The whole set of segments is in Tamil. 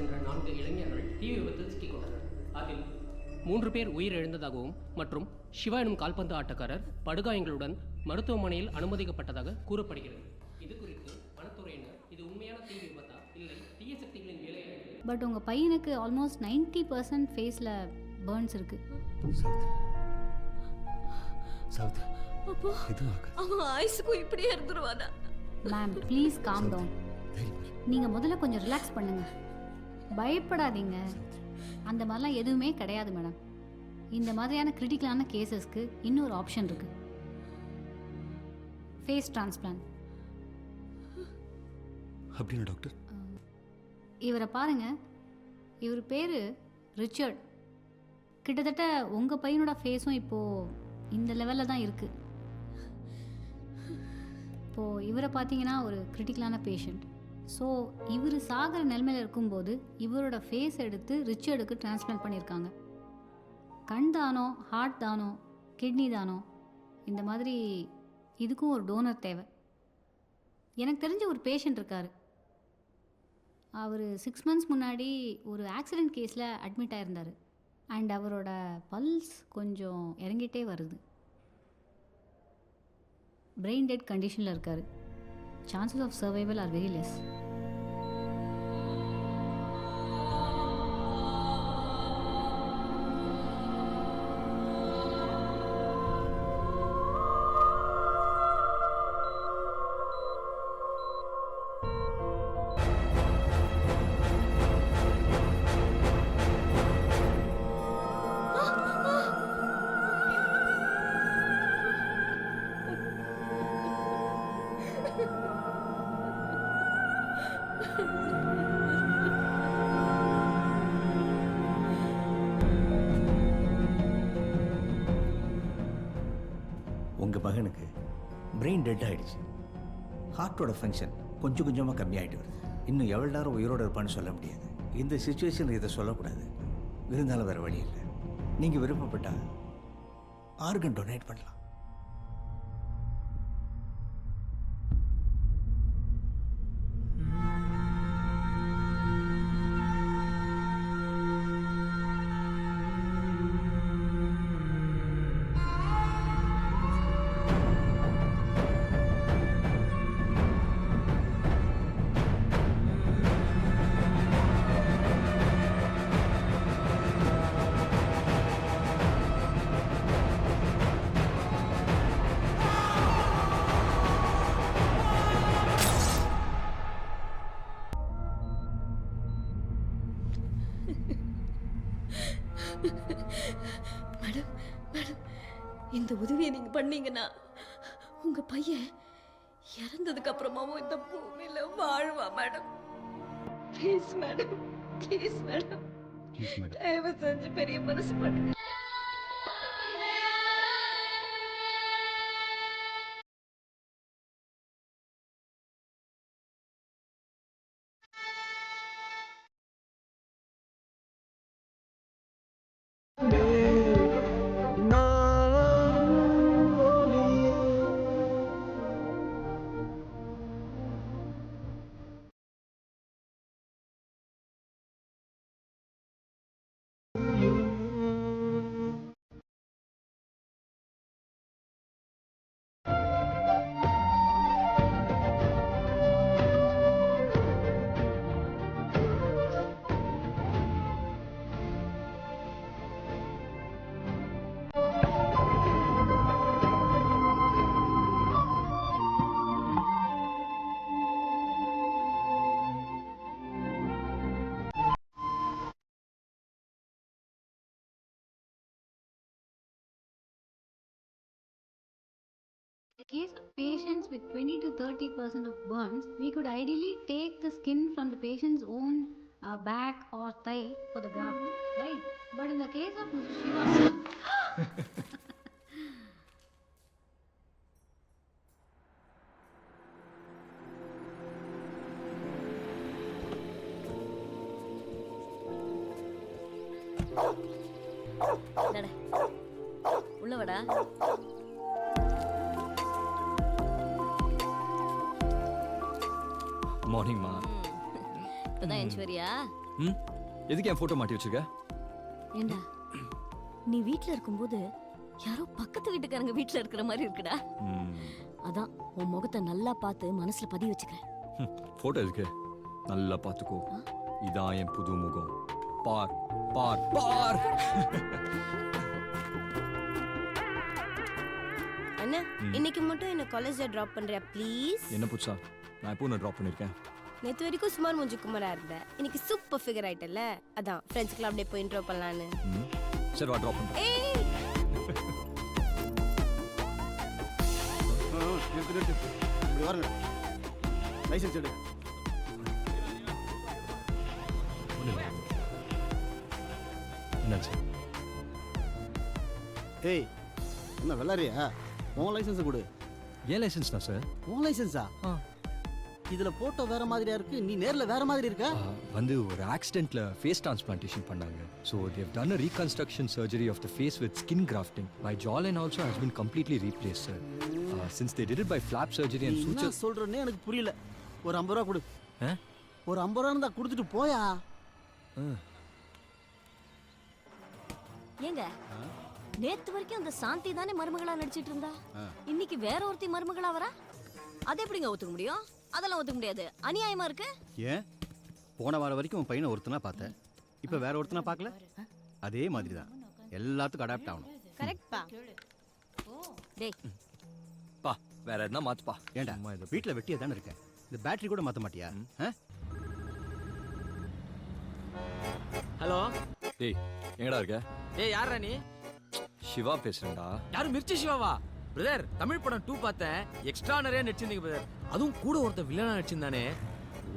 சென்ற 4 இளைஞர்கள் தீ விபத்தில் சிக்கிக்கொண்டனர். அதில் 3 பேர் உயிரிழந்ததாகவும் மற்றும் சிவா எனும் கால்பந்து ஆட்டக்காரர் படுகாயங்களுடன் மருத்துவமனையில் அனுமதிக்கப்பட்டதாக கூறப்படுகிறது. இது குறித்து வனத்துறையினர் இது உண்மையான தீ விபத்தா இல்லை தீய சக்திகளின் வேலையா? பட் உங்கள் பையனுக்கு ஆல்மோஸ்ட் 90% ஃபேஸில் பேர்ன்ஸ் இருக்குது. அப்போ அவன் ஐஸுக்கும் இப்படியே இருந்துருவானா? Ma'am please calm down. நீங்கள் முதல்ல கொஞ்சம் ரிலாக்ஸ் பண்ணுங்கள், பயப்படாதீங்க. அந்த மாதிரிலாம் எதுவுமே கிடையாது மேடம். இந்த மாதிரியான கிரிட்டிக்கலான கேசஸ்க்கு இன்னொரு ஆப்ஷன் இருக்குது, ஃபேஸ் டிரான்ஸ்பிளான்ட். அப்படின்னா டாக்டர், இவரை பாருங்கள், இவர் பேர் ரிச்சர்ட். கிட்டத்தட்ட உங்கள் பையனோட ஃபேஸும் இப்போது இந்த லெவலில் தான் இருக்குது. இப்போது இவரை பார்த்தீங்கன்னா ஒரு கிரிட்டிக்கலான பேஷண்ட். ஸோ இவர் சாகிற நிலைமையில் இருக்கும்போது இவரோட ஃபேஸ் எடுத்து ரிச்சர்டுக்கு டிரான்ஸ்பிளான்ட் பண்ணியிருக்காங்க. கண் தானம், ஹார்ட் தானம், கிட்னி தானம், இந்த மாதிரி இதுக்கும் ஒரு டோனர் தேவை. எனக்கு தெரிஞ்ச ஒரு பேஷண்ட் இருக்கார். அவர் 6 months முன்னாடி ஒரு ஆக்சிடெண்ட் கேஸில் அட்மிட் ஆகிருந்தார். அண்ட் அவரோட பல்ஸ் கொஞ்சம் இறங்கிட்டே வருது. பிரெயின் டெட் கண்டிஷனில் இருக்கார். Chances of survival are very less. உங்கள் மகனுக்கு பிரெயின் டெட் ஆகிடுச்சு. ஹார்ட்டோட ஃபங்க்ஷன் கொஞ்சம் கொஞ்சமாக கம்மியாகிட்டு வருது. இன்னும் எவ்வளோ நேரம் உயிரோடு இருப்பான்னு சொல்ல முடியாது. இந்த சுச்சுவேஷனில் இதை சொல்லக்கூடாது, இருந்தாலும் வேறு வழி இல்லை. நீங்கள் விருப்பப்பட்டால் ஆர்கன் டொனேட் பண்ணலாம். மேடம் மேடம், இந்த உதவியை நீங்க பண்ணீங்கன்னா உங்க பையன் இறந்ததுக்கு அப்புறமாவும் இந்த பூமியில வாழ்வா madam. Please madam, please madam, தயவு செஞ்சு பெரிய மனசு பண்ணுங்க. In case of patients with 20 to 30% of burns, we could ideally take the skin from the patient's own back or thigh for the graft, right? But in the case of Mr. Shiva, உள்ளவடா. மார்னிங்மா. இப்பதான் என்ஜி வரியா? ம் எதுக்கு என் ஃபோட்டோ மாட்டி வச்சிருக்க? ஏண்டா நீ வீட்ல இருக்கும்போது யாரோ பக்கத்து வீட்டுக்காரங்க வீட்ல இருக்கிற மாதிரி இருக்குடா. அதான் உன் முகத்தை நல்லா பார்த்து மனசுல பதிய வச்சுக்கிறேன். ஃபோட்டோ எதுக்கு? நல்லா பார்த்துக்கோ. இதான் என் புது முகம். பார் பார் பார். அண்ணா இன்னைக்கு மட்டும் என்ன காலேஜ்ல டிராப் பண்றியா ப்ளீஸ்? என்ன புதுசா? நான் எப்போ நான் ட்ராப் பண்ணிருக்கேன்? நேத்து வரைக்கும் சுமார் மூஞ்சி குமரா இருந்த, இன்னைக்கு சூப்பர் ஃபிகர் ஆயிட்டல, அதான் ஃப்ரெண்ட்ஸ்க்குலாம் அப்படியே போய் இன்ட்ரோ பண்ணலான்னு. சரி வா ட்ராப் பண்றேன். ஏய் இப்படி வாருங்க. லைசன்ஸ் எடு. என்னாச்சு? ஏய் என்ன வெள்ளாரியா? உன் லைசன்ஸை கொடு. ஏன் லைசன்ஸ் தான் சார்? உன் லைசன்ஸா? இதுல போட்டோ வேற மாதிரியா இருக்கு, நீ நேர்ல வேற மாதிரி இருக்க. வந்து ஒரு ஆக்சிடென்ட்ல ஃபேஸ் டிரான்ஸ்பிளான்டேஷன் பண்ணாங்க. So they've done a reconstruction surgery of the face with skin grafting. My jawline also has been completely replace sir. Since they did it by flap surgery and என்ன சூச்சர். சொல்றேன்னு எனக்கு புரியல. ஒரு 50 ரூபா கொடு. ஆ? ஒரு 50 ரூபா இருந்தா கொடுத்துட்டு போயா. ஏங்க நேத்து வரைக்கும் அந்த சாந்தி தானே மருமகளா நடிச்சிட்டு இருந்தா, இன்னைக்கு வேற ஒருத்தி மருமகளா வரா? அது எப்படிங்க ஒத்துக்க முடியும்? அதெல்லாம் ஒத்துக்க முடியாது, அநியாயமா இருக்கு. ஏன் போன வாரம் வரைக்கும் உன் பையனை ஒருத்தனா பார்த்தேன், இப்ப வேற ஒருத்தனா பார்க்கல? அதே மாதிரி தான் எல்லாத்துக்கும் அடாப்ட் ஆகணும். கரெக்ட் பா. டேய் பா வேற எதுனா மாத்துப்பா. ஏண்டா வீட்டுல வெட்டியா தானே இருக்க, இந்த பேட்டரி கூட மாத்த மாட்டியா? ஹலோ டேய் எங்கடா இருக்க? ஏய் யாரா நீ? சிவா பேசுறேன்டா. யாரு மிர்ச்சி சிவாவா? பிரதர் தமிழ் படம் 2 பார்த்தேன், எக்ஸ்ட்ரா நிறைய நடிச்சிருந்தீங்க பிரதர். அதுவும் கூட ஒருத்தர் வில்லனா நடிச்சிருந்தானே,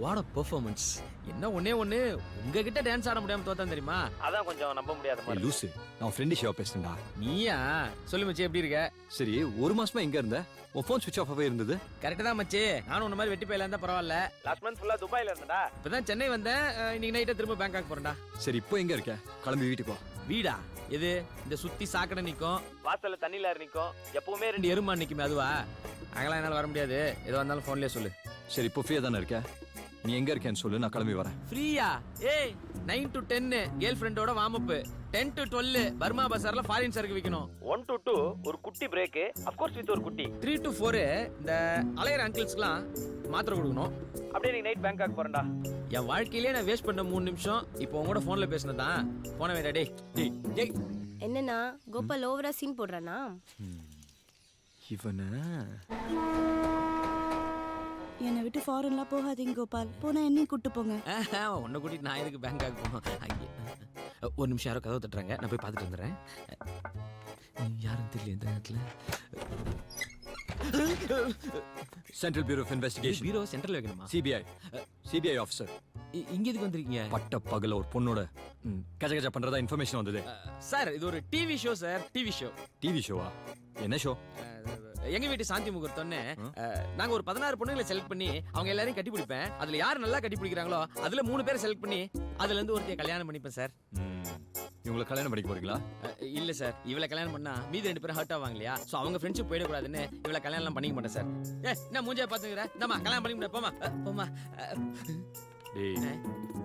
வாட் அ பெர்ஃபார்மன்ஸ். என்ன ஒண்ணே ஒண்ணு உங்ககிட்ட டான்ஸ் ஆட முடியாம தோத்தான் தெரியுமா? அதான் கொஞ்சம் நம்ப முடியாத மாதிரி. லூசு, நான் ஃப்ரெண்டு சிவா பேசுறேன்டா. நீயா? சொல்லு மச்சி எப்படி இருக்க? சரி ஒரு மாசமா எங்க இருந்த? உன் ஃபோன் ஸ்விட்ச் ஆஃப் ஆவே இருந்தது. கரெக்ட் தான் மச்சி, நானும் உன்ன மாதிரி வெட்டி போயில இருந்தா பரவாயில்ல. லாஸ்ட் மந்த் ஃபுல்லா துபாயில இருந்தடா, இப்பதான் சென்னை வந்தேன். இன்னைக்கு நைட்டே திரும்ப பேங்காக் போறேன்டா. சரி இப்போ எங்க இருக்க? கிளம்பி வீட்டுக்கு வா. வீடா? எது இந்த சுத்தி சாக்கடை நிக்கும், வாசல்ல தண்ணில நிக்கும், எப்பவுமே 2 எருமா நிக்குமே அதுவா? அங்கெல்லாம் என்னால வர முடியாது, எது வந்தாலும் போன்லயே சொல்லு. சரி இப்போ ஃப்ரீயா தானே இருக்க? நீ எங்க இருக்கேன்னு சொல்லு, நான் கிளம்பி வரேன். ஃப்ரீயா? ஏய் 9 to 10 கேர்ள் ஃப்ரெண்டோட வார்ம் அப், 10 to 12 பர்மா பசார்ல ஃபாரின் சரக்கு விக்கணும், 1 to 2 ஒரு குட்டி பிரேக், ஆஃப் கோர்ஸ் வித் ஒரு குட்டி, 3 to 4 இந்த அலையர் அங்கிள்ஸ்க்குலாம் மாத்திரை கொடுக்கணும். அப்படியே நீ நைட் பேங்காக் போறேன்டா. என் வாழ்க்கையிலே நான் வேஸ்ட் பண்ண 3 நிமிஷம் இப்போ உங்களோட போன்ல பேசினதான். போன வேடா டேய். டேய் டேய் என்னன்னா கோபால் ஓவரா சீன் போடுறானா? இவன என்னை விட்டு ஃபாரின்லாம் போகாதீங்க கோபால், போனா என்னையும் கூட்டு போங்க. உன்னை கூட்டிட்டு நான் எதுக்கு பேங்காக் போகணும்? ஒரு நிமிஷம் யாரோ கதவு தட்டுறாங்க, நான் போய் பார்த்துட்டு வந்துடுறேன். யாரும் தெரியல இந்த நேரத்தில். Central bureau of investigation. Bureau central வைக்கணுமா? CBI officer. இங்க எதுக்கு வந்திருக்கீங்க? பட்ட பகல ஒரு பொண்ணோட கஜ கஜ பண்றதா இன்ஃபர்மேஷன் வந்தது. சார் இது ஒரு TV show sir, TV show. TV ஷோவா? என்ன ஷோ? எங்க வீட்டு சாந்தி முகூர்த்தம்னு நாங்க ஒரு 16 பொண்ணுங்களை செலக்ட் பண்ணி அவங்க எல்லாரையும் கட்டி பிடிப்பேன். அதுல யார் நல்லா கட்டி பிடிக்கிறாங்களோ அதுல 3 பேரை செலக்ட் பண்ணி அதுல இருந்து ஒருத்தைய கல்யாணம் பண்ணிப்பேன் சார். இவங்களை கல்யாணம் பண்ணிக்க போறீங்களா? இல்ல சார், இவளை கல்யாணம் பண்ணா மீதி 2 பேரும் ஹர்ட் ஆவாங்க இல்லையா? சோ அவங்க ஃப்ரெண்ட்ஷிப் போயிடக்கூடாதுன்னு இவளை கல்யாணம் பண்ணிக்க மாட்டேன் சார். என்ன மூஞ்சா பாத்துக்கிற? நம்ம கல்யாணம் பண்ணிக்க முடியாது, போமா போமா. டேய்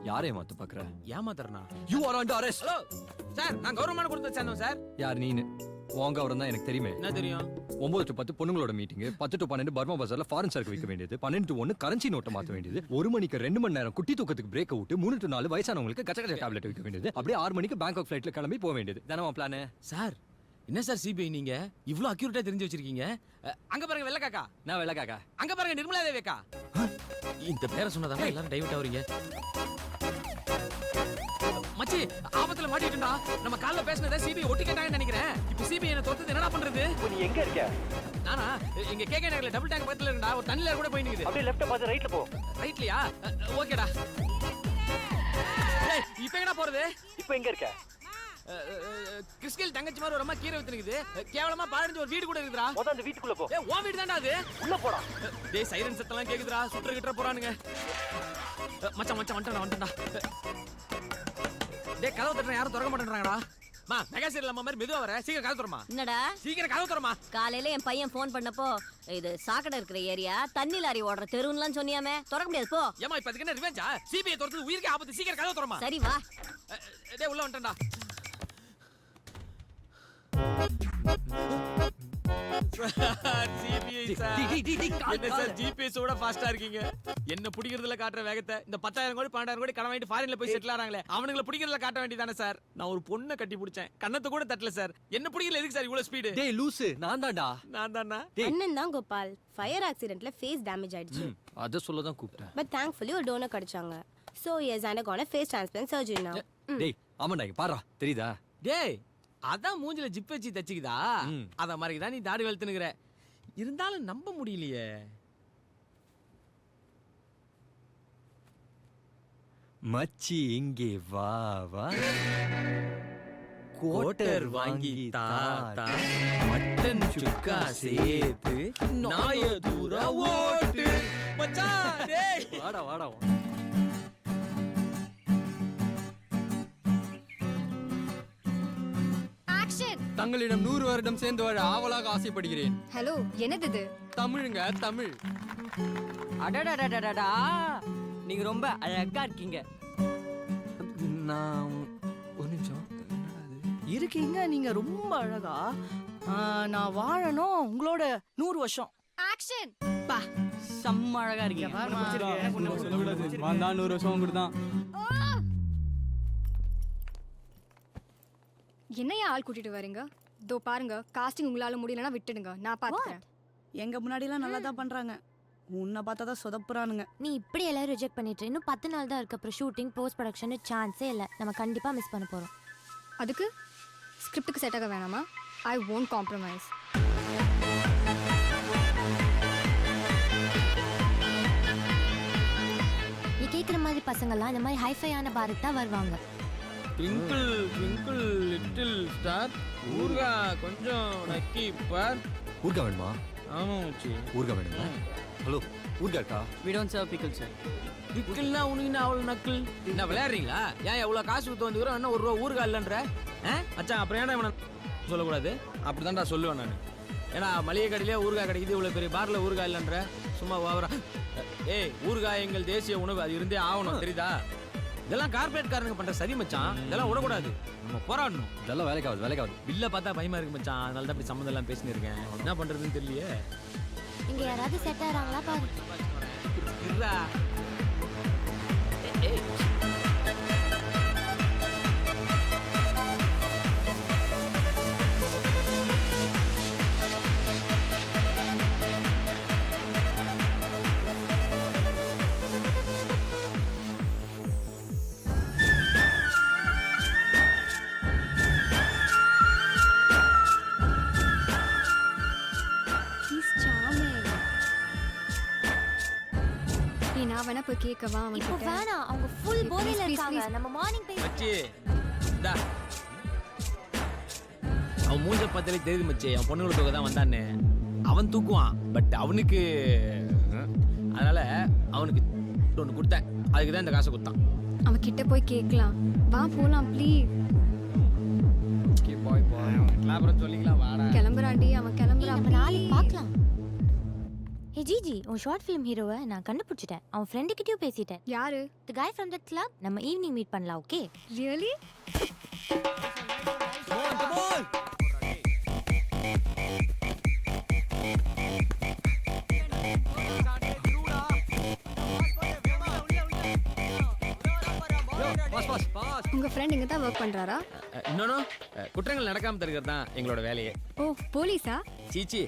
யாரை ஏமாத்த பாக்குற? ஏமாத்துறனா? You are under arrest. Hello sir, நான் கவர்மெண்ட் கொடுத்து சேர்ந்தோம் சார். யார் நீனு? உங்க அவரம் தான் எனக்கு தெரியுமே. என்ன தெரியும்? 9 to 10 பொண்ணுங்களோட மீட்டிங், 10 to 12 பர்மா பஜார்ல ஃபாரின் சரக்கு விற்க வேண்டியது, 12 to 1 கரன்சி நோட்டை மாத்த வேண்டியது, 1 மணிக்கு 2 மணி நேரம் குட்டி தூக்கத்துக்கு பிரேக் விட்டு 3 to 4 வயசானவங்களுக்கு கச்ச கச்ச டேப்லெட் விற்க வேண்டியது, அப்படியே 6 மணிக்கு பேங்காக் ஃபிளைட்ல கிளம்பி போக வேண்டியது. தானே பிளான்? சார் என்ன சார் சிபிஐ நீங்க இவ்ளோ அக்யூரேட்டா தெரிஞ்சு வச்சிருக்கீங்க? அங்க பாருங்க வெள்ள காக்கா. நான் வெள்ள காக்கா. அங்க பாருங்க நிர்மலா தேவிக்கா. இந்த பேரை சொன்னதாங்க எல்லாரும் டைவர்ட் ஆவறீங்க. மச்சி ஆபத்துல மாட்டிட்டா. நம்ம கால்ல பேசினதை சிபிஐ ஒட்டி கேட்டாங்கன்னு நினைக்கிறேன். இப்போ சிபிஐ என்ன தோத்து என்னடா பண்றது? நீ எங்க இருக்க? நானா இங்க கேகே நகர்ல டபுள் டேங்க் பக்கத்துல இருக்கடா. ஒரு தண்ணில கூட போய் நிக்குது. அப்படியே லெஃப்ட் பாத்து ரைட்ல போ. ரைட்லயா? ஓகேடா. ஏய் இப்போ எங்கடா போறது? இப்போ எங்க இருக்க? கிறிஸ்கல் தங்கச்சி மாதிரி ஒரு அம்மா கீரை வித்து நிக்குது. கேவலமா பாழஞ்ச ஒரு வீடு கூட இருக்குடா. மொத அந்த வீட்டுக்குள்ள போ. ஏய் உன் வீடு தான்டா அது. உள்ள போடா. டேய் சைரன் சத்தலாம் கேக்குதுடா. சுற்ற கிட்ட போறானுங்க. மச்சான் மச்சான் வந்துடா. டேய் கதவு தட்டற யாரும் திறக்க மாட்டேன்றாங்கடா. மா மெகா சீரியல் அம்மா மாதிரி மெதுவா வர சீக்கிரம் கதவு தரமா என்னடா சீக்கிரம் கதவு தரமா காலையில என் பையன் ஃபோன் பண்ணப்போ இது சாக்கடை இருக்கிற ஏரியா தண்ணி லாரி ஓடுற தெருவுலாம் சொன்னியாமே திறக்க முடியாது போ. ஏமா இப்ப அதுக்கு என்ன ரிவெஞ்சா சிபிஐ தோர்த்து உயிருக்கு ஆபத்து சீக்கிரம் கதவு தரமா சரி வா. டேய் உள்ள வந்துட்டேன்டா ஜிபிஎஸ் விட ஃபாஸ்டா இருக்கீங்க. என்ன பிடிக்கிறதுல காட்டுற வேகத்தை இந்த 10,000 கோடி 12,000 கோடி கடன் வாங்கிட்டு ஃபாரின்ல போய் செட்டில் ஆறாங்களே அவனுங்களை பிடிக்கிறதுல காட்ட வேண்டியதானே சார். நான் ஒரு பொண்ணை கட்டி பிடிச்சேன் கண்ணத்தை கூட தட்டல சார். என்ன பிடிக்கல எதுக்கு சார் இவ்வளவு ஸ்பீடு? டேய் லூசு நான் தான்டா. நான் தானா? அண்ணன் தான் கோபால். ஃபயர் ஆக்சிடென்ட்ல ஃபேஸ் டேமேஜ் ஆயிடுச்சு. அத சொல்ல தான் கூப்பிட்டேன். பட் தேங்க்ஃபுல்லி ஒரு டோனர் கிடைச்சாங்க. So he has undergone a face transplant surgery now. டேய் ஆமாடா இங்க பாறா தெரியுதா? டேய் அதான் மூஞ்சில ஜிப் வச்சு தச்சிக்குதா? அத மாதிரி தான் நீ தாடி வளர்த்துனுக்குற. இருந்தாலும் நம்ப முடியலையே. மச்சி இங்கே வா வா கோட்டர் வாங்கி தாத்தா மட்டன் சுக்கா சேர்த்து நாய தூர ஓட்டு மச்சான் டேய் வாடா வாடா தங்களிடம் 100 வருடம் சேர்ந்து வாழ ஆவலாக ஆசைப்படுகிறேன். ஹலோ என்னது இது? தமிழுங்க தமிழ். அடடடடடா நீங்க ரொம்ப அழகா இருக்கீங்க. நான் ஒரு நிமிஷம் இருக்கீங்க நீங்க ரொம்ப அழகா. நான் வாழணும் உங்களோட 100 வருஷம். ஆக்ஷன். பா செம்ம அழகா இருக்கீங்க. வந்தா 100 வருஷம் கொடுத்தான். என்னையா ஆள் கூட்டிட்டு வரீங்க? தோ பாருங்க காஸ்டிங் உங்களால முடியலன்னா விட்டுடுங்க நான் பாத்துக்கிறேன். எங்க முன்னாடிலாம் நல்லா தான் பண்றாங்க. உன்னை பார்த்தா தான் சொதப்புறானுங்க. நீ இப்படி எல்லாரும் ரிஜெக்ட் பண்ணிட்டு இன்னும் 10 நாள் தான் இருக்கு. அப்புறம் ஷூட்டிங் போஸ்ட் ப்ரொடக்ஷன் சான்ஸே இல்லை. நம்ம கண்டிப்பா மிஸ் பண்ண போறோம். அதுக்கு ஸ்கிரிப்டுக்கு செட் ஆக வேணாமா? ஐ won't compromise. நீ கேட்குற மாதிரி பசங்கள்லாம் இந்த மாதிரி ஹைஃபையான பாருக்கு தான் வருவாங்க. ட்விங்கிள் ட்விங்கிள் லிட்டில் ஸ்டார் ஊர்கா கொஞ்சம் நக்கி பார். ஊர்கா வேணுமா? ஆமா மச்சி ஊர்கா வேணுமா? ஹலோ ஊர்கா இருக்கா? We don't serve pickles sir. பிக்கிள்னா உனக்கு என்ன அவ்வளவு நக்கல்? என்ன விளையாடுறீங்களா? ஏன் எவ்வளவு காசு கொடுத்து வந்துக்கிறோம் என்ன 1 ரூபா ஊர்கா இல்லைன்ற? மச்சான் அப்புறம் ஏன்னா இவனை சொல்லக்கூடாது? அப்படிதான்டா சொல்லுவேன் நான். ஏன்னா மளிகை கடையிலே ஊர்கா கிடைக்குது இவ்வளோ பெரிய பார்ல ஊர்கா இல்லைன்ற சும்மா ஓவரா. ஏய் ஊர்கா எங்கள் தேசிய உணவு அது இருந்தே ஆகணும் தெரியுதா? இதெல்லாம் கார்பரேட் காரனுங்க பண்ற சரி மச்சான். இதெல்லாம் விடக்கூடாது. நம்ம போராடணும். இதெல்லாம் வேலைக்காவது. பில்ல பார்த்தா பயமா இருக்கு மச்சான். அதனால தான் இப்படி சம்மந்தம் எல்லாம் பேசினு இருக்கேன். என்ன பண்றதுன்னு தெரியலையே. இங்க யாராவது செட் ஆறாங்களா பாரு. இருடா. ஏய் நான் வேணா போய் கேட்கவா? இப்போ வேணாம், அவங்க ஃபுல் போதையில இருக்காங்க. நம்ம மார்னிங் போய் மச்சி டா அவன் மூஞ்ச பார்த்தாலே தெரியுது மச்சி. அவன் பொண்ணுங்கள தூக்க தான் வந்தானே. அவன் தூக்குவான் பட் அவனுக்கு அதனால அவனுக்கு ஒன்று கொடுத்தேன். அதுக்கு தான் இந்த காசை கொடுத்தான். அவன் கிட்ட போய் கேட்கலாம். வா போலாம் ப்ளீஸ். ஓகே பாய் பாய். கிளாபரன் சொல்லிக்கலாம் வாடா. கிளம்புறாண்டி அவன் கிளம்புறான். நம்ம நாளைக்கு பார்க்கலாம். ஹே ஜிஜி, உன் ஷார்ட் ஃபிலிம் ஹீரோவை நான் கண்டுபிடிச்சிட்டேன். அவன் ஃப்ரெண்டு கிட்டயும் பேசிட்டேன். யாரு? தி guy from that club. நம்ம ஈவினிங் மீட் பண்ணலாம். ஓகே? ரியலி? உங்க ஃப்ரெண்ட் இங்க தான் வர்க் பண்றாரா? இன்னொன்னு குற்றங்கள் நடக்காம தடுக்கிறது தான் எங்களோட வேலையே. ஓ போலீஸா? சீச்சி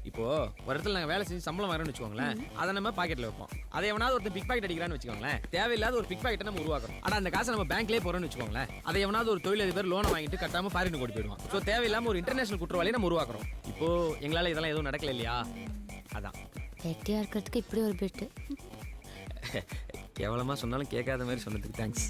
இப்போ ஒரு இடத்துல நாங்கள் வேலை செஞ்சு சம்பளம் வரணும்னு வச்சுக்கோங்களேன். அதை நம்ம பாக்கெட்டில் வைப்போம். அதை எவனாவது ஒருத்தர் பிக் பாக்கெட் அடிக்கிறான்னு வச்சுக்கோங்களேன். தேவையில்லாத ஒரு பிக் பாக்கெட்டை நம்ம உருவாக்குறோம். ஆனால் அந்த காசை நம்ம பேங்க்லேயே போகிறோம்னு வச்சுக்கோங்களேன். அதை எவனாவது ஒரு தொழிலதிபர் லோனை வாங்கிட்டு கட்டாமல் ஃபாரின் ஓடி போயிடுவான். ஸோ தேவையில்லாமல் ஒரு இன்டர்நேஷனல் குற்றவாளியை நம்ம உருவாக்குறோம். இப்போ எங்களால் இதெல்லாம் எதுவும் நடக்கல இல்லையா? அதான் வெட்டியா இருக்கிறதுக்கு இப்படி ஒரு பிட்டு. எவ்வளோமா சொன்னாலும் கேட்காத மாதிரி சொன்னதுக்கு thanks.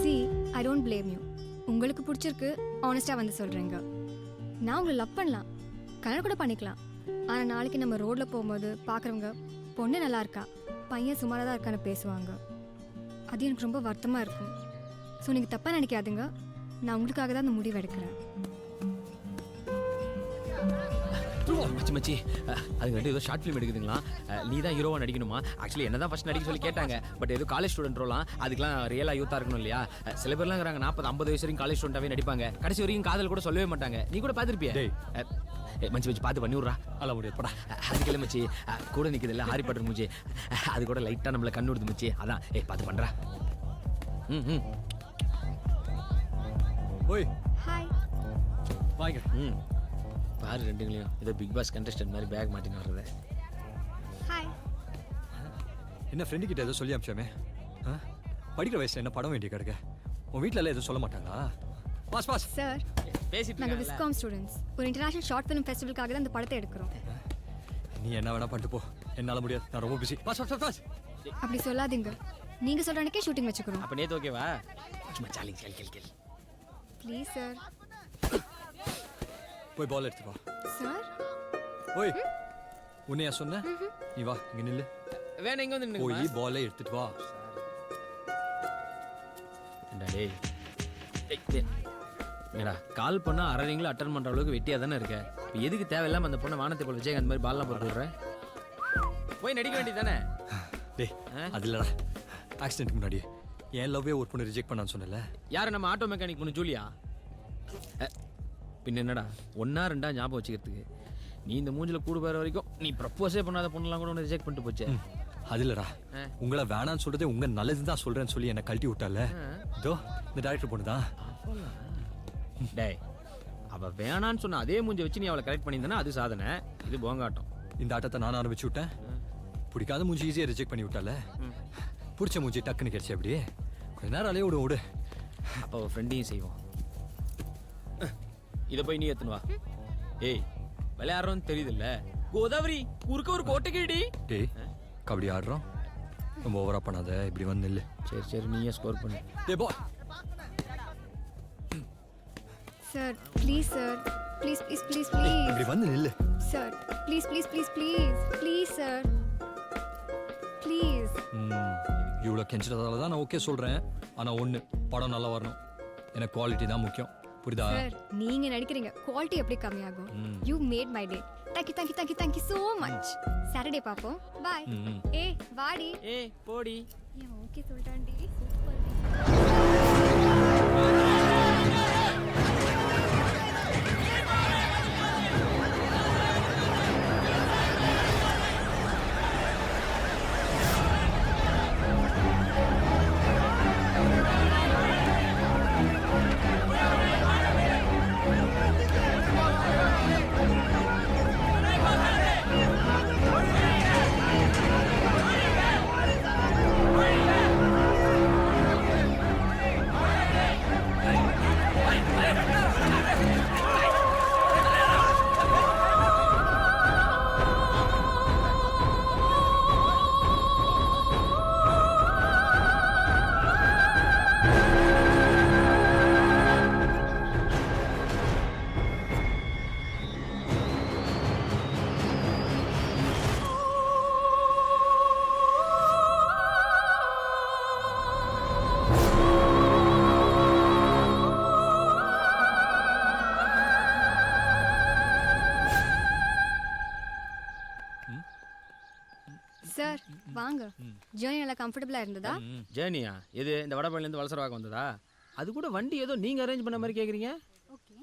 See, I don't blame you. உங்களுக்கு பிடிச்சிருக்கு ஆனஸ்டாக வந்து சொல்கிறீங்க. நான் உங்களை லவ் பண்ணலாம், கல்யாணம் கூட பண்ணிக்கலாம். ஆனால் நாளைக்கு நம்ம ரோட்டில் போகும்போது பார்க்குறவங்க பொண்ணு நல்லா இருக்கா, பையன் சுமாராக தான் இருக்கான்னு பேசுவாங்க. அது எனக்கு ரொம்ப வருத்தமாக இருக்கும். ஸோ நீங்கள் தப்பாக நினைக்காதுங்க, நான் உங்களுக்காக தான் அந்த முடிவு எடுக்கிறேன். மச்சி மச்சி அதுக்கு ஏதோ ஷார்ட் ஃபிலிம் எடுக்குதுங்களா? நீ தான் ஹீரோவா நடிக்கணுமா? ஆக்சுவலி என்ன தான் ஃபர்ஸ்ட் நடிக்க சொல்லி கேட்டாங்க. பட் ஏதோ காலேஜ் ஸ்டூடெண்ட் ரோலாம், அதுக்கெல்லாம் ரியலாக யூத்தாக இருக்கணும் இல்லையா? சில பேர்லாம் இருக்கிறாங்க 40-50 வயசு வரைக்கும் காலேஜ் ஸ்டூடெண்டாகவே நடிப்பாங்க. கடைசி வரைக்கும் காதல் கூட சொல்லவே மாட்டாங்க. நீ கூட பார்த்துருப்பியா? மச்சி மச்சி பார்த்து பண்ணி விட்றா. அல்ல முடியாது படா. அதுக்கு இல்லை மச்சி, கூட நிற்குது இல்லை ஹாரி பாட்டர் மூச்சி, அது கூட லைட்டாக நம்மளை கண்ணு விடுது மச்சி. அதான் பார்த்து பண்ணுறா. ம். ஓய் ஹாய். வாங்க. பாரு ரெண்டுங்களையும் ஏதோ பிக் பாஸ் கண்டஸ்டன்ட் மாதிரி பேக் மாட்டின்னு வர்றத. ஹாய். என்ன ஃப்ரெண்டு கிட்ட ஏதோ சொல்லி அமிச்சாமே? படிக்கிற வயசுல என்ன படம் வேண்டிய கிடக்க? உன் வீட்டில் எல்லாம் எதுவும் சொல்ல மாட்டாங்களா? பாஸ் சார், பேசிட்டு நாங்கள் விஸ்காம் ஸ்டூடெண்ட்ஸ் ஒரு இன்டர்நேஷனல் ஷார்ட் ஃபிலிம் ஃபெஸ்டிவலுக்காக தான் இந்த படத்தை எடுக்கிறோம். நீ என்ன வேணா பண்ணிட்டு போ, என்னால் முடியாது, நான் ரொம்ப பிஸி. பாஸ். அப்படி சொல்லாதீங்க, நீங்கள் சொல்கிற அன்றைக்கே ஷூட்டிங் வச்சுக்கிறோம். அப்போ நேற்று ஓகேவா? சும்மா சாலி கேள். Please sir. போய் பால் எடுத்து வா. சார். ஓய், உன்னையா சொன்ன? நீ வா, இங்க நில்லு. வேணா இங்க வந்து போய் நின்னுங்க. பாலை எடுத்துட்டு வா. டேய் என்னடா கால் பண்ணா அரவிங்கள அட்டன் பண்ற அளவுக்கு வெட்டியா தானே இருக்க. இப்போ எதுக்கு தேவையில்லாம அந்த பொண்ணை வானத்தை போல விஜயகாந்த் மாதிரி பால்லாம் போட்டு விடுற? போய் நடிக்க வேண்டியது தானே? டேய் அது இல்லடா, ஆக்சிடென்ட்க்கு முன்னாடி என் லவ்வே ஒரு பொண்ணு ரிஜெக்ட் பண்ணான்னு சொன்னல. யாரு? நம்ம ஆட்டோ மெக்கானிக் பொண்ணு ஜூலியா? பின்ன என்னடா 1-2 ஞாபகம் வச்சுக்கிறதுக்கு? நீ இந்த மூஞ்சில கூடு போகிற வரைக்கும் நீ ப்ரப்போஸே பண்ணாத பொண்ணுலாம் கூட ஒன்று ரிஜெக்ட் பண்ணிட்டு போச்சே. அது இல்லடா, உங்களை வேணான்னு சொல்றதே உங்க நல்லது தான் சொல்றேன்னு சொல்லி என்னை கழட்டி விட்டால. இதோ இந்த டைரக்டர் பொண்ணு தான். டேய் அவ வேணான்னு சொன்ன அதே மூஞ்சி வச்சு நீ அவளை கரெக்ட் பண்ணியிருந்தனா அது சாதனை, இது போங்காட்டம். இந்த ஆட்டத்தை நான் ஆரம்பிச்சு விட்டேன், பிடிக்காத மூஞ்சி ஈஸியாக ரிஜெக்ட் பண்ணி விட்டால. பிடிச்ச மூஞ்சி டக்குன்னு கிடைச்சி அப்படியே கொஞ்ச நேரம் அலைய விடு. அப்போ அவள் ஃப்ரெண்டையும் செய்வோம். இதை போய் நீ எத்துன்னு வா. ஏய் விளையாடுறோன்னு தெரியுதுல்ல, கோதாவரி குறுக்க ஒரு கோட்டைக்கிடி. டேய் கபடி ஆடுறோம், ரொம்ப ஓவரா பண்ணாத, இப்படி வந்து நில்லு. சரி நீயே ஸ்கோர் பண்ணு. டேய் போ. சார் ப்ளீஸ் சார், ப்ளீஸ் இப்படி வந்து நில்லு சார். Please sir, please. இவ்வளோ கெஞ்சதால தான் நான் ஓகே சொல்கிறேன். ஆனால் ஒன்று, படம் நல்லா வரணும், எனக்கு குவாலிட்டி தான் முக்கியம், புரியுதா? சார் நீங்க நடிக்கிறீங்க, குவாலிட்டி எப்படி கம்மியாகும்? You made my day. Thank you so much. Saturday பாப்போம். பை. ஏய் வாடி. ஏய் போடி. ஏன் ஓகே சொல்லிட்டான்டி. சார் வாங்க. ஜேர்னி நல்லா கம்ஃபர்டபுளா இருந்ததா? ஜேர்னியா? எது இந்த வடபழனிலேருந்து வலசரவாக வந்ததா? அது கூட வண்டி ஏதோ நீங்க அரேஞ்ச் பண்ண மாதிரி கேக்குறீங்க.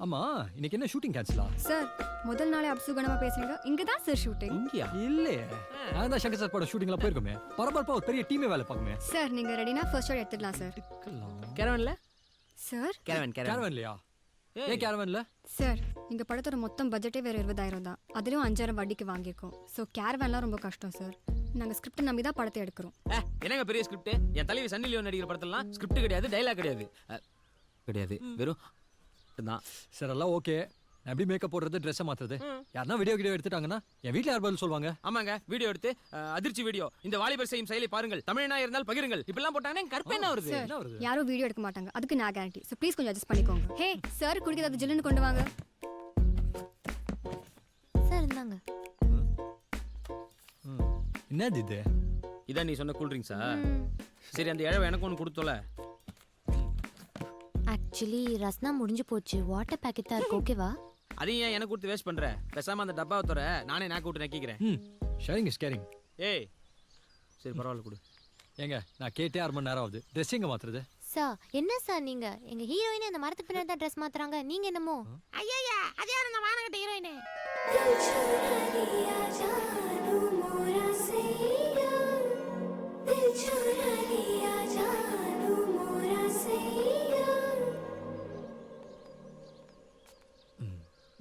ஆமா, இன்னைக்கு என்ன ஷூட்டிங் கேன்சலா? சார் முதல் நாளே அப்சுகணமா பேசுறீங்க. இங்க தான் சார் ஷூட்டிங். இங்கயா? இல்லையே, நான் தான் சங்கர் சார் படம் ஷூட்டிங்ல போயிருக்கோமே. பரபரப்பா ஒரு பெரிய டீமே வேலை பார்க்குமே. சார் நீங்க ரெடினா ஃபர்ஸ்ட் ஷாட் எடுத்துடலாம் சார். கேரவன்ல? சார் கேரவன் இல்லையா? ஏன் கேரவன்ல? சார் எங்க படத்தோட மொத்தம் பட்ஜெட்டே வேற 20,000 தான். அதுலயும் 5,000 வட்டிக்கு வாங்கியிருக்கோம். ஸோ கேரவன்லாம் ரொம்ப கஷ்டம் சார். நாங்க ஸ்கிரிப்ட் நம்பி தான் படத்தை எடுக்கிறோம். என்னங்க பெரிய ஸ்கிரிப்ட்? என் தலைவி சன்னி லியோன் நடிக்கிற படத்தெல்லாம் ஸ்கிரிப்ட் கிடையாது, டைலாக் கிடையாது, வெறும் தான். சார் எல்லாம் ஓகே, நான் எப்படி மேக்கப் போடுறது, ட்ரெஸ்ஸை மாத்துறது, யாருன்னா வீடியோ எடுத்துட்டாங்கன்னா என் வீட்டில் யார் பதில் சொல்லுவாங்க? ஆமாங்க, வீடியோ எடுத்து அதிர்ச்சி வீடியோ, இந்த வாலிபர் செய்யும் செயலை பாருங்கள், தமிழனா இருந்தால் பகிருங்கள், இப்படிலாம் போட்டாங்கன்னா கற்பனை என்ன வருது? யாரும் வீடியோ எடுக்க மாட்டாங்க, அதுக்கு நான் கேரண்டி. ஸோ ப்ளீஸ் கொஞ்சம் அட்ஜஸ்ட் பண்ணிக்கோங்க. ஹே சார், குடிக்கிறது ஜில்லுன்னு கொண்டு வாங்க. சார் இருந்தாங்க. என்னது இது? இதான் நீ சொன்ன கூல் ட்ரிங்க்ஸா? சரி அந்த இழவை எனக்கு ஒன்று கொடுத்தோல. ஆக்சுவலி ரஸ்னா முடிஞ்சு போச்சு. வாட்டர் பேக்கெட் தான் இருக்கு, ஓகேவா? அதையும் ஏன் எனக்கு கொடுத்து வேஸ்ட் பண்ற? பேசாம அந்த டப்பாவை தர நானே நாக்கு விட்டு நக்கிக்கிறேன். Sharing is carrying. ஏய் சரி பரவாயில்ல கொடு. ஏங்க நான் கேட்டே 6 மணி நேரம் ஆகுது. ட்ரெஸ் எங்க மாத்துறது? சார் என்ன சார் நீங்க எங்க ஹீரோயினே அந்த மரத்துக்கு பின்னாடி தான் ட்ரெஸ் மாத்துறாங்க, நீங்க என்னமோ? ஐயா அது யார் அந்த வானகட்ட ஹீரோயினே?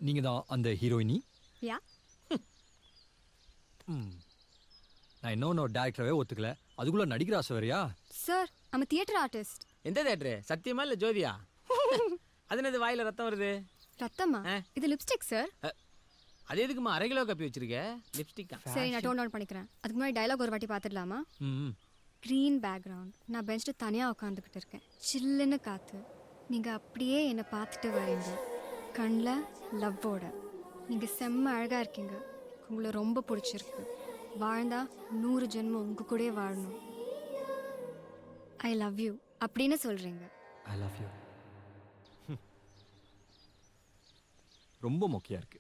நீங்க தான் அந்த ஹீரோயினி? யா. நான் இன்னொன்று டேரக்டரவே ஒத்துக்கல, அதுக்குள்ள நடிக்கிற ஆசை வேறையா? Sir I'm theatre artist. எந்த தேட்டரு? சத்தியமா இல்ல ஜோதியா? அது என்னது வாயில ரத்தம் வருது? ரத்தமா? இது லிப்ஸ்டிக் சார். அது எதுக்குமா 1/2 கிலோ கப்பி வச்சிருக்க? லிப்ஸ்டிக்கா? சரி நான் டோன் டவுன் பண்ணிக்கிறேன். அதுக்கு முன்னாடி டயலாக் ஒரு வாட்டி பார்த்துடலாமா? க்ரீன் பேக்ரவுண்ட், நான் பெஞ்சில் தனியாக உட்காந்துக்கிட்டு இருக்கேன், சில்லுன்னு காற்று, நீங்கள் அப்படியே என்னை பார்த்துட்டு வரீங்க, கண்ணில் லவ்வோட. நீங்கள் செம்ம அழகாக இருக்கீங்க, உங்களை ரொம்ப பிடிச்சிருக்கு, வாழ்ந்தா 100 ஜென்மம் உங்கள் கூடயே வாழணும், ஐ லவ் யூ அப்படின்னு சொல்கிறீங்க. I love you. ரொம்ப மொக்கையா இருக்கு.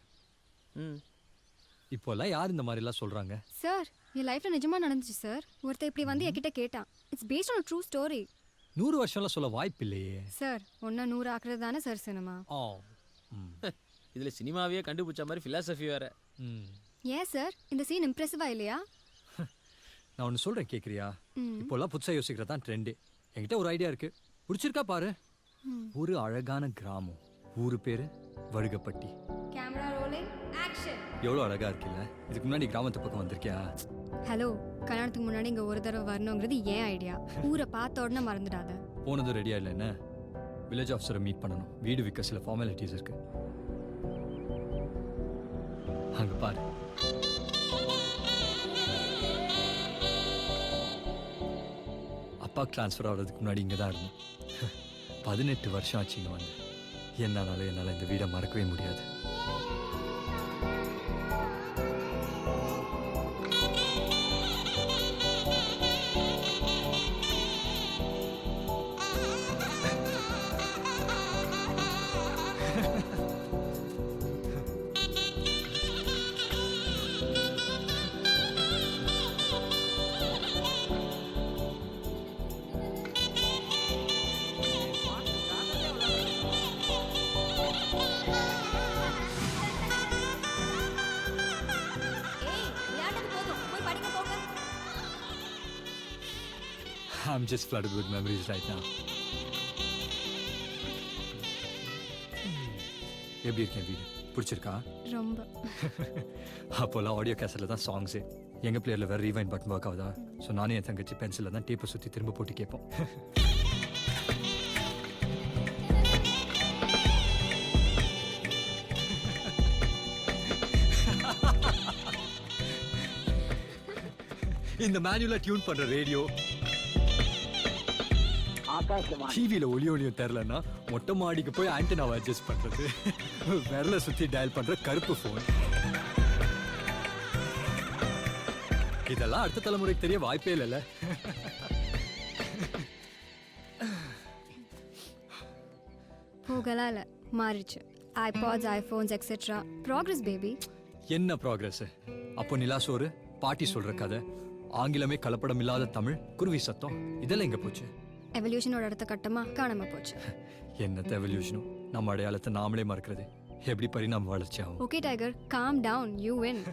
இப்போல்லாம் யார் இந்த மாதிரிலாம் சொல்கிறாங்க? சார் என் லைஃப்பில் நிஜமாக நடந்துச்சு சார். ஒருத்தர் இப்படி வந்து என்கிட்ட கேட்டான். It's based on true story. 100 வருஷம்லாம் சொல்ல வாய்ப்பு இல்லையே சார். ஒன்று 100 ஆக்குறது தானே சார் சினிமா. இதுல சினிமாவே கண்டுபிடிச்ச மாதிரி ஃபிலாசபி வேற. ஏன் சார் இந்த சீன் இம்ப்ரெசிவாக இல்லையா? நான் ஒன்று சொல்கிறேன், கேட்குறியா? இப்போல்லாம் புதுசாக யோசிக்கிறது தான் ட்ரெண்டு. என்கிட்ட ஒரு ஐடியா இருக்குது, பிடிச்சிருக்கா பாரு. ஒரு அழகான கிராமம், ஊர் பேர் வடுகப்பட்டி. Camera rolling action. எவ்வளோ அழகாக இருக்குல்ல? இதுக்கு முன்னாடி கிராமத்து பக்கம் வந்திருக்கியா? ஹலோ, கல்யாணத்துக்கு முன்னாடி இங்கே ஒரு தடவை வரணுங்கிறது ஏன் ஐடியா. ஊரை பார்த்த உடனே மறந்துடாத. போனதும் ரெடியாக இல்லை என்ன? வில்லேஜ் ஆஃபீஸரை மீட் பண்ணணும், வீடு விற்க சில ஃபார்மாலிட்டிஸ் இருக்கு. அங்கே பாரு. அப்பா ட்ரான்ஸ்ஃபர் ஆகிறதுக்கு முன்னாடி இங்கே தான் இருந்தோம். 18 வருஷம் ஆச்சு இங்கே வந்து. என்னால் இந்த வீடை மறக்கவே முடியாது. I'm just flooded with memories right now. எப்படி இருக்கேன் வீடு? பிடிச்சிருக்கா? ரொம்ப. அப்போல்லாம் ஆடியோ கேசட்டில் தான் சாங்ஸு. எங்கள் பிளேயரில் வேறு ரீவைண்ட் பட்டன் ஒர்க் ஆகுதா? ஸோ நானே என் தங்கச்சி பென்சிலில் தான் டேப்பை சுற்றி திரும்ப போட்டு கேட்போம். இந்த மேனுவலாக டியூன் பண்ணுற ரேடியோ, டிவியில் ஒளியும் தெரிலன்னா மொட்டை மாடிக்கு போய் ஆண்டனாவை அட்ஜஸ்ட் பண்ணுறது, விரலை சுற்றி டயல் பண்ணுற கருப்பு ஃபோன், இதெல்லாம் அடுத்த தலைமுறைக்கு தெரிய வாய்ப்பே இல்லைல்ல. போகலாம் இல்லை, மாறிடுச்சு. ஐபாட்ஸ், ஐஃபோன்ஸ் எக்ஸெட்ரா. Progress baby. என்ன ப்ராக்ரஸ்? அப்போ நிலாசோறு, பாட்டி சொல்கிற கதை, ஆங்கிலமே கலப்படம் இல்லாத தமிழ், குருவி சத்தம், இதெல்லாம் எங்கே போச்சு? எவல்யூஷனோட அடுத்த கட்டமாக காணாமல் போச்சு. என்னத்த எவல்யூஷனும்? நம்ம அடையாளத்தை நாமளே மறக்கிறது. எப்படி பரிணாம வளர்ச்சி ஆகும்? Okay tiger, calm down, you win.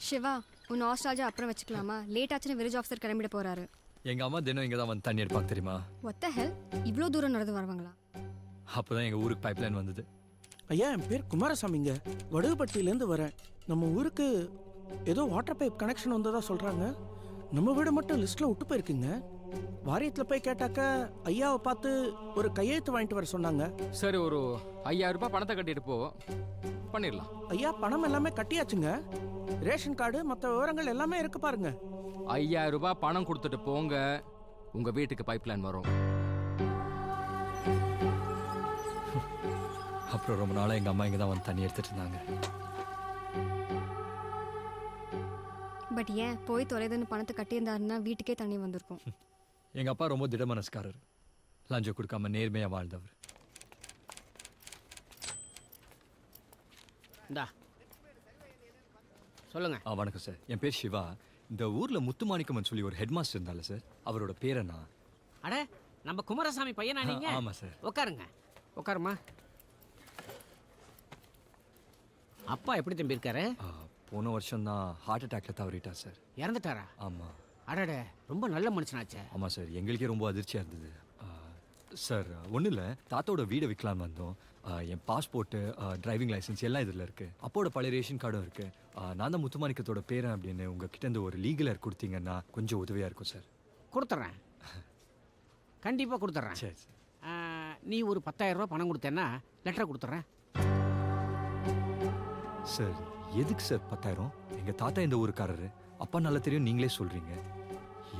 Shiva, உன் ஆஸ்ட்ராஜா அப்புறம் வச்சுக்கலாமா? லேட் ஆச்சுன்னு வில்லேஜ் ஆஃபீஸர் கிளம்பிட போறாரு. எங்கள் அம்மா தினம் இங்கே தான் வந்து தண்ணி எடுப்பாங்க தெரியுமா? ஒத்த ஹெல், இவ்வளோ தூரம் நடந்து வருவாங்களா? அப்போ தான் எங்கள் ஊருக்கு பைப்லைன் வந்தது. ஐயா, என் பேர் குமாரசாமிங்க, வடுகுப்பட்டியிலேருந்து வரேன். நம்ம ஊருக்கு ஏதோ வாட்டர் பைப் கனெக்ஷன் வந்ததா சொல்கிறாங்க. நம்ம வீடு மட்டும் லிஸ்ட்டில் விட்டு போயிருக்குங்க. வாரியத்தில் போய் கேட்டாக்க ஐயாவை பார்த்து ஒரு கையெழுத்து வாங்கிட்டு வர சொன்னாங்க. சரி, ஒரு 5000 ரூபாய் பணத்தை கட்டிட்டு போ, பண்ணிடலாம். ஐயா பணம் எல்லாமே கட்டியாச்சுங்க. ரேஷன் கார்டு மற்ற விவரங்கள் எல்லாமே இருக்கு பாருங்க. 5000 ரூபாய் பணம் கொடுத்துட்டு போங்க, உங்க வீட்டுக்கு பைப் லைன் வரும். அப்புறம் ரொம்ப நாளாக எங்கள் அம்மா இங்கே தான் வந்து தண்ணி எடுத்துட்டு இருந்தாங்க. பட் ஏன் போய் தொலைதுன்னு பணத்தை கட்டியிருந்தாருன்னா வீட்டுக்கே தண்ணி வந்திருக்கும். எங்கள் அப்பா ரொம்ப திடமனஸ்காரர், லஞ்சம் கொடுக்காம நேர்மையாக வாழ்ந்தவர். இந்தா சொல்லுங்க. வணக்கம் சார், என் பேர் சிவா. இந்த ஊரில் முத்துமாணிக்கம்னு சொல்லி ஒரு ஹெட் மாஸ்டர் இருந்தால சார், அவரோட பேர் என்ன? அட, நம்ம குமாரசாமி பையனா நீங்க? ஆமாம் சார். உட்காருங்க. உட்காருமா. அப்பா எப்படி தம்பி இருக்காரு? போன வருஷம் தான் ஹார்ட் அட்டாக்ல தவறிட்டார் சார். இறந்துட்டாரா? ஆமாம். அடடே, ரொம்ப நல்ல மனுஷனாச்சே. ஆமாம் சார், எங்களுக்கே ரொம்ப அதிர்ச்சியாக இருந்தது சார். ஒன்றும் இல்லை, தாத்தாவோட வீடை விற்கலான்னு வந்தோம். என் பாஸ்போர்ட்டு, டிரைவிங் லைசன்ஸ் எல்லாம் இதில் இருக்குது. அப்போட பழைய ரேஷன் கார்டும் இருக்குது. நான் தான் முத்துமாணிக்கத்தோட பேரன் அப்படின்னு உங்ககிட்ட இருந்து ஒரு லீகலர் கொடுத்தீங்கன்னா கொஞ்சம் உதவியாக இருக்கும் சார். கொடுத்துட்றேன், கண்டிப்பாக கொடுத்துட்றேன். சரி சார். நீ ஒரு 10,000 ரூபா பணம் கொடுத்தேன்னா லெட்டரை கொடுத்துட்றேன். சார் எதுக்கு சார் 10,000? எங்கள் தாத்தா இந்த ஊருக்காரரு, அப்பா நல்லா தெரியும், நீங்களே சொல்கிறீங்க.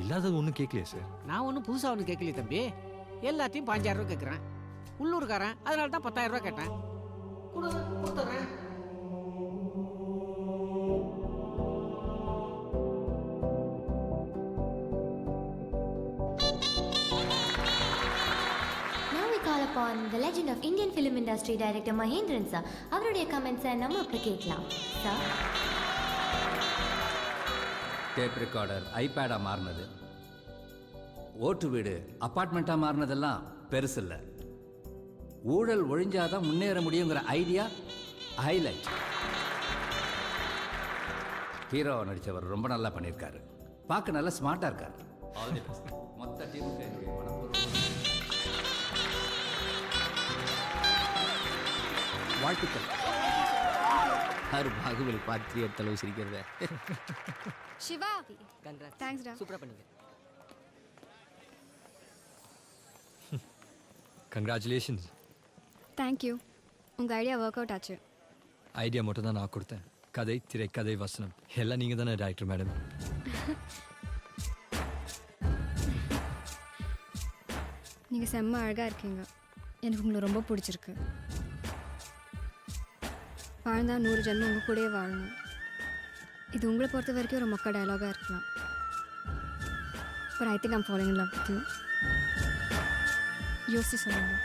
இல்லாதது ஒன்றும் கேட்கலையே சார். நான் ஒன்றும் புதுசாக ஒன்றும் கேட்கலையே தம்பி, எல்லாத்தையும் 5,000 ரூபா கேட்குறேன். உள்ளூர்காரன், அதனால தான் 10,000 ரூபா கேட்டேன். கொடுத்துட்றேன். Now we call upon the legend of Indian film industry director Mahendran sir. அவருடைய கமெண்ட்ஸை நம்ம இப்போ கேட்கலாம். சார், டேப் ரெக்கார்டர் ஐபேடாக மாறினது, ஓட்டு வீடு அப்பார்ட்மெண்ட்டாக மாறினதெல்லாம் பெருசு இல்லை. ஊழல் ஒழிஞ்சாதான் முன்னேற முடியுங்கிற ஐடியா ஹைலைட். ஹீரோவை நடித்தவர் ரொம்ப நல்லா பண்ணியிருக்காரு. பார்க்க நல்லா ஸ்மார்ட்டாக இருக்காரு. மொத்த டீமுக்கு என்னுடைய வாழ்த்துக்கள். யாரு பாகுபலி பார்த்து எடுத்தளவு சிரிக்கிறத. சிவா, தேங்க்ஸ் டா. சூப்பரா பண்ணுங்க. கங்க்ராச்சுலேஷன்ஸ். தேங்க்யூ. உங்கள் ஐடியா ஒர்க் அவுட் ஆச்சு. ஐடியா மட்டும் தான் நான் கொடுத்தேன். கதை, திரைக்கதை, வசனம் எல்லாம் நீங்கள் தானே டைரக்டர் மேடம். நீங்கள் செம்ம அழகாக இருக்கீங்க. எனக்கு உங்களை ரொம்ப பிடிச்சிருக்கு. வாழ்ந்தா 100 ஜென்மம் உங்கள் கூடயே வாழணும். இது உங்களை பொறுத்த வரைக்கும் ஒரு மொக்க டயலாகாக இருக்கலாம். But I think I'm following in love with you. யோசிச்சு சொல்லுங்கள்.